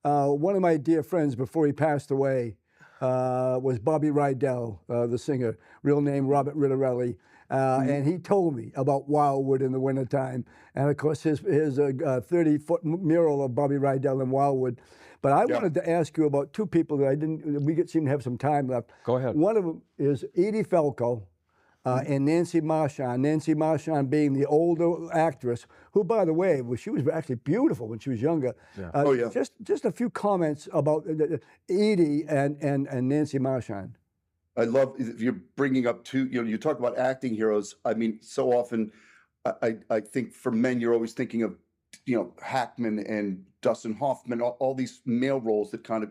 one of my dear friends before he passed away was Bobby Rydell, the singer, real name Robert Rittarelli. And he told me about Wildwood in the wintertime. And of course, his 30-foot mural of Bobby Rydell in Wildwood. But I wanted to ask you about two people that we seem to have some time left. Go ahead. One of them is Edie Falco and Nancy Marchand. Nancy Marchand being the older actress, who, by the way, she was actually beautiful when she was younger. Yeah. Just a few comments about Edie and Nancy Marchand. I love if you're bringing up two. You talk about acting heroes. I mean, so often, I think for men, you're always thinking of, Hackman and Dustin Hoffman, all these male roles that kind of,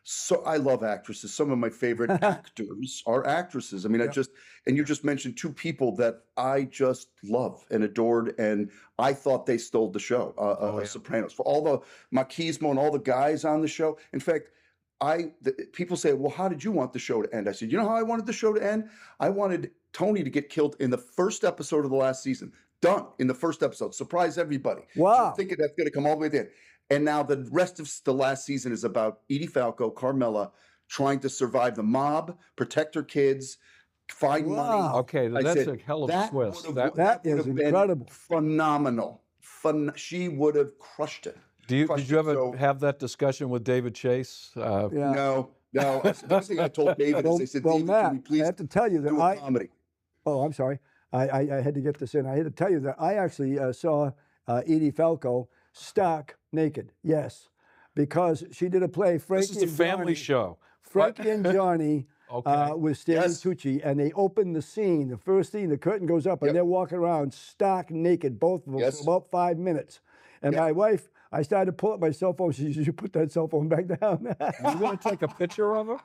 So I love actresses. Some of my favorite actors are actresses. I mean, and you just mentioned two people that I just love and adored, and I thought they stole the show. Sopranos, for all the machismo and all the guys on the show. In fact. People say, well, how did you want the show to end? I said, you know how I wanted the show to end? I wanted Tony to get killed in the first episode of the last season. Done in the first episode. Surprise everybody. Wow. You're thinking that's going to come all the way in. And now the rest of the last season is about Edie Falco, Carmela, trying to survive the mob, protect her kids, find money. Okay, that's a hell of a twist. That is incredible. Phenomenal. She would have crushed it. Did you ever have that discussion with David Chase? No. The first thing I told David is, I said, David, Matt, can we please I have to tell you that do a comedy? Oh, I'm sorry. I had to get this in. I had to tell you that I actually saw Edie Falco stark naked. Yes, because she did a play. Frankie This is a family show. Frankie and Johnny with Stanley Yes. Tucci, and they open the scene. The first scene, the curtain goes up, and they're walking around stark naked, both of them, for about 5 minutes. And my wife, I started to pull up my cell phone. She said, "You should put that cell phone back down." You want to take a picture of her?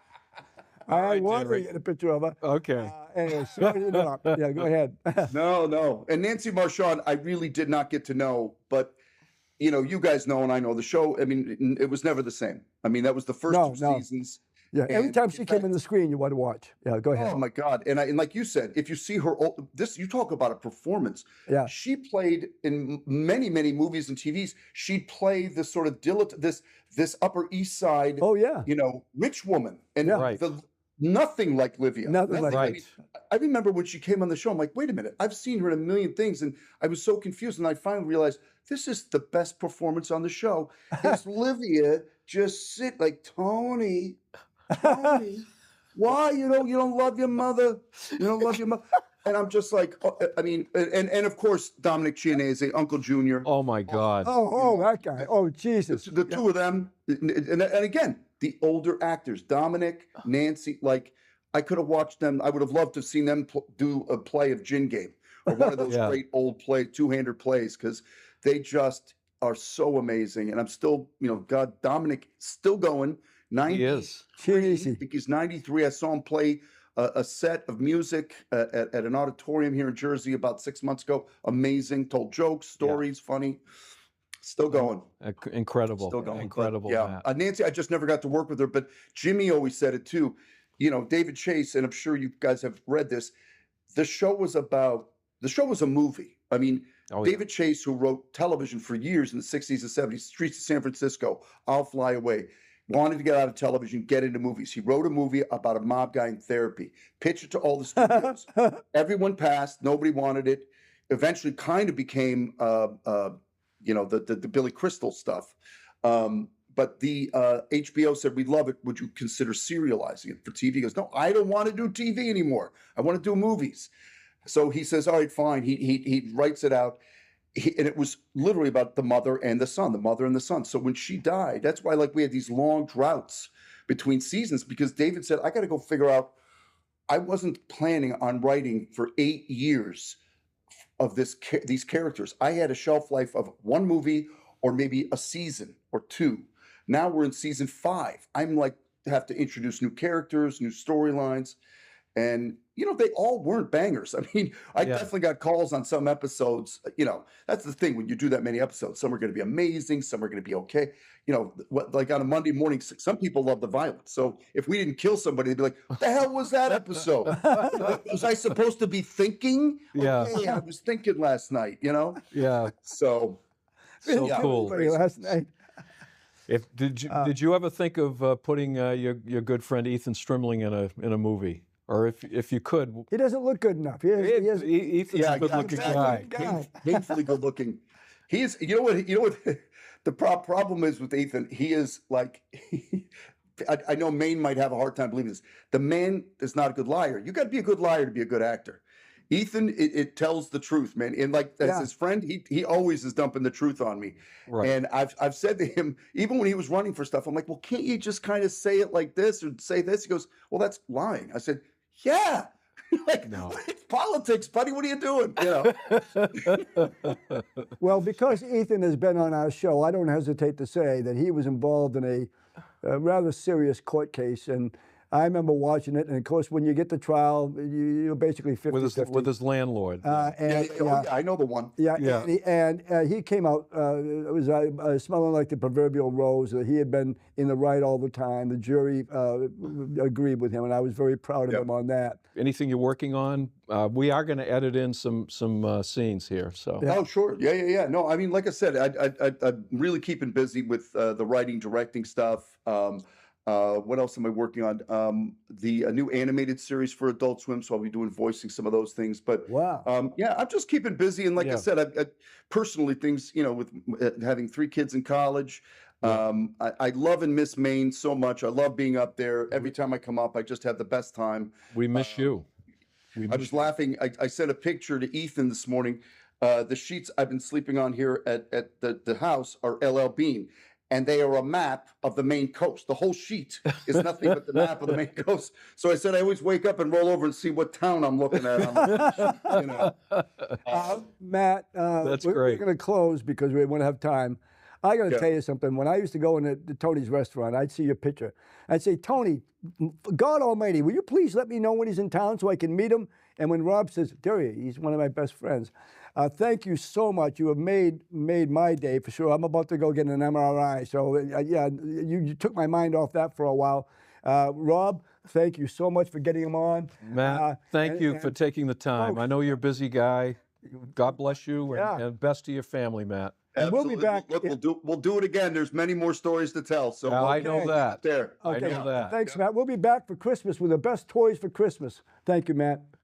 I right, wanted to Jerry. get a picture of her. Okay. Anyway, sorry to interrupt. Yeah, go ahead. No. And Nancy Marchand, I really did not get to know, but you guys know and I know the show. I mean, it was never the same. I mean, that was the first No, two no. seasons. Yeah, every And time in she came fact- in the screen, you want to watch. Yeah, go ahead. Oh my God! And like you said, if you see her, you talk about a performance. Yeah. She played in many movies and TVs. She'd play this sort of this Upper East Side, Oh yeah. rich woman, and Yeah. Right. nothing like Livia. Nothing like- I mean, I remember when she came on the show. I'm like, wait a minute, I've seen her in a million things, and I was so confused. And I finally realized this is the best performance on the show. It's Livia just sit like Tony. Why you don't love your mother? You don't love your mother? And I'm just like, I mean, and of course Dominic Chianese, Uncle Junior. Oh my God. Oh, that guy. Oh, Jesus. The two of them, and again, the older actors, Dominic, Nancy. Like I could have watched them. I would have loved to have seen them do a play of Gin Game or one of those Yeah. great old two-hander plays because they just are so amazing. And I'm still, God, Dominic still going. 90. He is. Cheesy. I think he's 93. I saw him play a set of music at an auditorium here in Jersey about 6 months ago. Amazing. Told jokes, stories, funny. Still going. Incredible. Still going. Incredible, Yeah. Matt. Nancy, I just never got to work with her, but Jimmy always said it too. David Chase, and I'm sure you guys have read this. The show was a movie. I mean, Oh, yeah. David Chase, who wrote television for years in the 60s and 70s, Streets of San Francisco, I'll Fly Away, wanted to get out of television, get into movies. He wrote a movie about a mob guy in therapy, pitched it to all the studios. Everyone passed. Nobody wanted it. Eventually kind of became, the Billy Crystal stuff. But the HBO said, "We love it. Would you consider serializing it for TV?" He goes, "No, I don't want to do TV anymore. I want to do movies." So he says, "All right, fine." He writes it out. And it was literally about the mother and the son. So when she died, that's why we had these long droughts between seasons, because David said, I got to go figure out, I wasn't planning on writing for 8 years of these characters. I had a shelf life of one movie or maybe a season or two. Now we're in season 5. I'm have to introduce new characters, new storylines. And, they all weren't bangers. I mean, I definitely got calls on some episodes. That's the thing when you do that many episodes. Some are going to be amazing. Some are going to be okay. Like on a Monday morning, some people love the violence. So if we didn't kill somebody, they'd be like, what the hell was that episode? Was I supposed to be thinking? Yeah. Okay, I was thinking last night, Yeah. So So yeah. cool. Last night. Did you ever think of putting your good friend Ethan Strimling in a movie? Or if you could, He doesn't look good enough. Ethan's Yeah, a good-looking exactly. guy. Painfully good looking. He is. You know what? The problem is with Ethan. He is I know Maine might have a hard time believing this. The man is not a good liar. You got to be a good liar to be a good actor. Ethan, it tells the truth, man. And as his friend, he always is dumping the truth on me. Right. And I've said to him, even when he was running for stuff, I'm like, well, can't you just kind of say it like this or say this? He goes, well, that's lying. I said, yeah. No. It's politics, buddy. What are you doing? Well, because Ethan has been on our show, I don't hesitate to say that he was involved in a rather serious court case. And I remember watching it. And of course, when you get to trial, you're basically 50-50. with his landlord. I know the one. Yeah, Yeah. and he came out, it was smelling like the proverbial rose. He had been in the right all the time. The jury agreed with him, and I was very proud of him on that. Anything you're working on? We are going to edit in some scenes here. So Oh, sure. Yeah. No, I mean, like I said, I'm really keeping busy with the writing, directing stuff. What else am I working on? The new animated series for Adult Swim, so I'll be doing voicing some of those things. But Wow. I'm just keeping busy. And like I Yeah. said, I personally things, with having 3 kids in college. I love and miss Maine so much. I love being up there. Every time I come up, I just have the best time. we miss you. I was laughing. I sent a picture to Ethan this morning. The sheets I've been sleeping on here at the house are LL Bean. And they are a map of the Maine coast. The whole sheet is nothing but the map of the Maine coast. So I said I always wake up and roll over and see what town I'm looking at. Matt, That's we're great. going to close because we want to have time. I got to Yeah. tell you something. When I used to go in the Tony's restaurant, I'd see your picture. I'd say, Tony, God Almighty, will you please let me know when he's in town so I can meet him? And when Rob says, there he is, he's one of my best friends. Thank you so much. You have made my day for sure. I'm about to go get an MRI. So yeah, you took my mind off that for a while. Rob, thank you so much for getting him on. Matt, thank you for taking the time. folks- I know you're a busy guy. God bless you, Yeah. and best to your family, Matt. And we'll be back- Look, we'll do it again. There's many more stories to tell. So Yeah, I we'll know keep that. it there. I know that. Thanks, Matt. We'll be back for Christmas with the best toys for Christmas. Thank you, Matt.